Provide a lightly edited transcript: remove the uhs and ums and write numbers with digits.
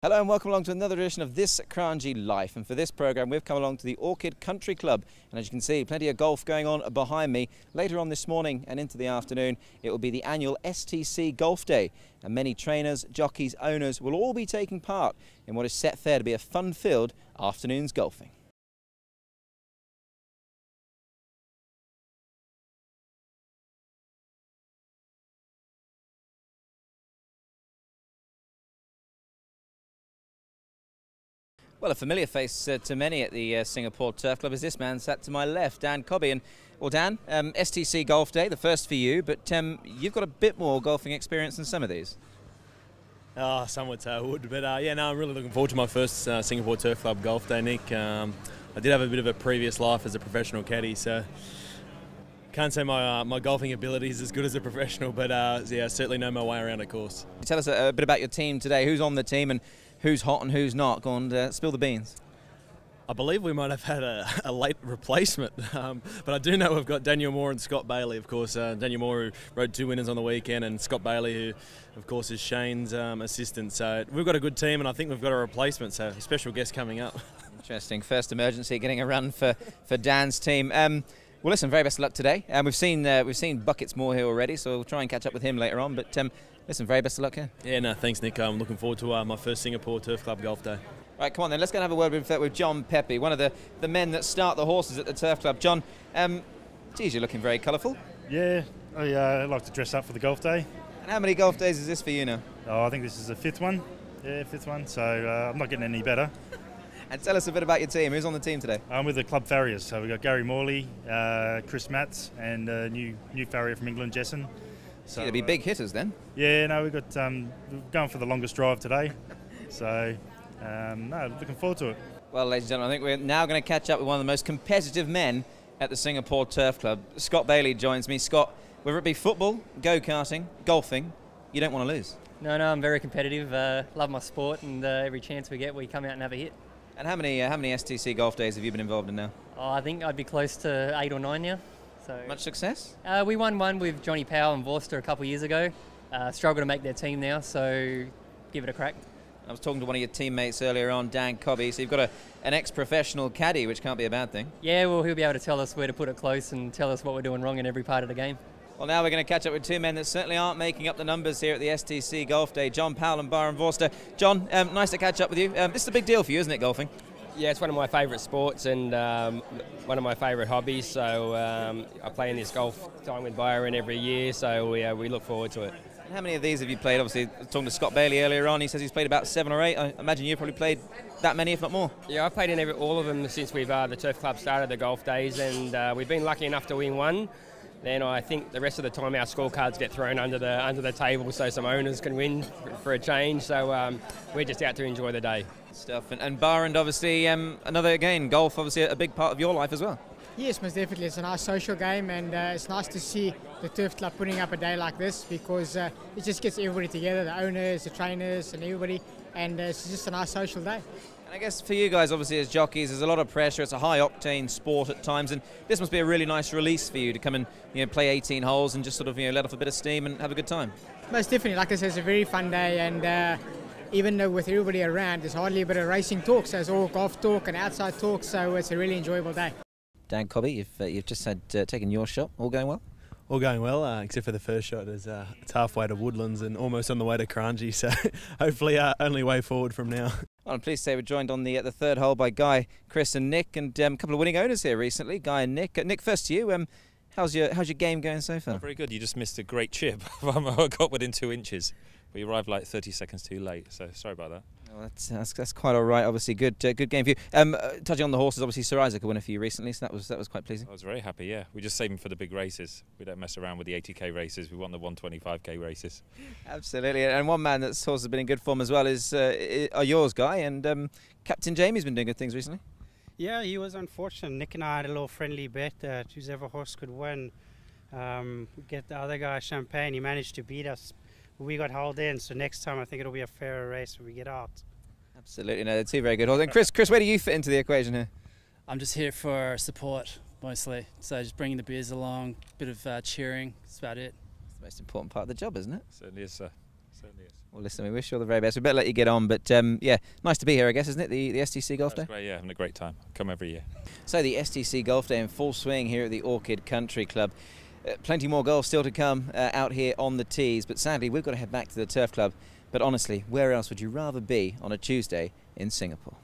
Hello and welcome along to another edition of This Kranji Life, and for this programme we've come along to the Orchid Country Club, and as you can see, plenty of golf going on behind me. Later on this morning and into the afternoon it will be the annual STC Golf Day, and many trainers, jockeys, owners will all be taking part in what is set fair to be a fun-filled afternoon's golfing. Well, a familiar face to many at the Singapore Turf Club is this man sat to my left, Dan Cobby. And, well, Dan, STC Golf Day, the first for you, but you've got a bit more golfing experience than some of these. Oh, some would say I would, but yeah, no, I'm really looking forward to my first Singapore Turf Club Golf Day, Nick. I did have a bit of a previous life as a professional caddy, so can't say my golfing ability is as good as a professional, but yeah, I certainly know my way around a course. Tell us a bit about your team today. Who's on the team and who's hot and who's not? Go on, spill the beans. I believe we might have had a late replacement, but I do know we've got Daniel Moore and Scott Bailey, of course. Daniel Moore, who rode 2 winners on the weekend, and Scott Bailey, who, of course, is Shane's assistant. So we've got a good team, and I think we've got a replacement, so a special guest coming up. Interesting. First emergency, getting a run for Dan's team. Well, listen, very best of luck today. We've seen Buckets Moore here already, so we'll try and catch up with him later on. But listen, very best of luck here. Yeah, no, thanks, Nick. I'm looking forward to my first Singapore Turf Club Golf Day. Right, come on then, let's go and have a word with John Pepe, one of the men that start the horses at the Turf Club. John, geez, you're looking very colourful. Yeah, I like to dress up for the golf day. And how many golf days is this for you now? Oh, I think this is the 5th one. Yeah, 5th one, so I'm not getting any better. And tell us a bit about your team. Who's on the team today? I'm with the club farriers, so we've got Gary Morley, Chris Matz, and a new farrier from England, Jessen. So they'll be big hitters then. Yeah, no, we've got we're going for the longest drive today, so no, looking forward to it. Well, ladies and gentlemen, I think we're now going to catch up with one of the most competitive men at the Singapore Turf Club. Scott Bailey joins me. Scott, whether it be football, go-karting, golfing, you don't want to lose. No, I'm very competitive. Love my sport, and every chance we get, we come out and have a hit. And how many STC golf days have you been involved in now? Oh, I think I'd be close to 8 or 9 now. So much success? We won one with Johnny Powell and Vorster a couple of years ago. Struggle to make their team now, so give it a crack. I was talking to one of your teammates earlier on, Dan Cobby, so you've got an ex-professional caddy, which can't be a bad thing. Yeah, well, he'll be able to tell us where to put it close and tell us what we're doing wrong in every part of the game. Well, now we're going to catch up with 2 men that certainly aren't making up the numbers here at the STC Golf Day, John Powell and Barham Vorster. John, nice to catch up with you. This is a big deal for you, isn't it, golfing? Yeah, it's one of my favourite sports and one of my favourite hobbies. So I play in this golf time with Byron every year, so we look forward to it. And how many of these have you played? Obviously, I was talking to Scott Bailey earlier on. He says he's played about 7 or 8. I imagine you've probably played that many, if not more. Yeah, I've played in all of them since the Turf Club started the golf days, and we've been lucky enough to win one. Then I think the rest of the time our scorecards get thrown under the table so some owners can win for a change. So we're just out to enjoy the day. Stuff. And Barham, obviously, golf, obviously a big part of your life as well. Yes, most definitely. It's a nice social game, and it's nice to see the Turf Club putting up a day like this, because it just gets everybody together, the owners, the trainers and everybody, and it's just a nice social day. And I guess for you guys, obviously, as jockeys, there's a lot of pressure. It's a high-octane sport at times, and this must be a really nice release for you to come and play 18 holes and just sort of let off a bit of steam and have a good time. Most definitely. Like I said, it's a very fun day, and even though with everybody around, there's hardly a bit of racing talk, so it's all golf talk and outside talk, so it's a really enjoyable day. Dan Cobby, you've just taken your shot. All going well? All going well, except for the first shot. It's halfway to Woodlands and almost on the way to Kranji, so hopefully only way forward from now. Well, I'm pleased to say we're joined on the 3rd hole by Guy, Chris and Nick, and a couple of winning owners here recently, Guy and Nick. Nick, first to you. How's your game going so far? Oh, very good. You just missed a great chip. I got within 2 inches, but you arrived like 30 seconds too late, so sorry about that. Well, that's quite all right. Obviously, good game for you. Touching on the horses, obviously Sir Isaac a winner for you recently, so that was quite pleasing. I was very happy. Yeah, we just save them for the big races. We don't mess around with the 80k races. We want the 125k races. Absolutely. And one man that's horse has been in good form as well are yours, Guy. And Captain Jamie's been doing good things recently. Yeah, he was unfortunate. Nick and I had a little friendly bet that whoever horse could win, get the other guy champagne. He managed to beat us. We got hauled in, so next time I think it'll be a fairer race when we get out. Absolutely, no, they're 2 very good horses. And Chris, where do you fit into the equation here? I'm just here for support mostly, so just bringing the beers along, bit of cheering. That's about it. It's the most important part of the job, isn't it? Certainly is, sir. Certainly is. Well, listen, we wish you all the very best. We better let you get on, but yeah, nice to be here, I guess, isn't it? The STC Golf Day? That's great, yeah, having a great time. Come every year. So the STC Golf Day in full swing here at the Orchid Country Club. Plenty more golf still to come out here on the tees, but sadly we've got to head back to the Turf Club. But honestly, where else would you rather be on a Tuesday in Singapore?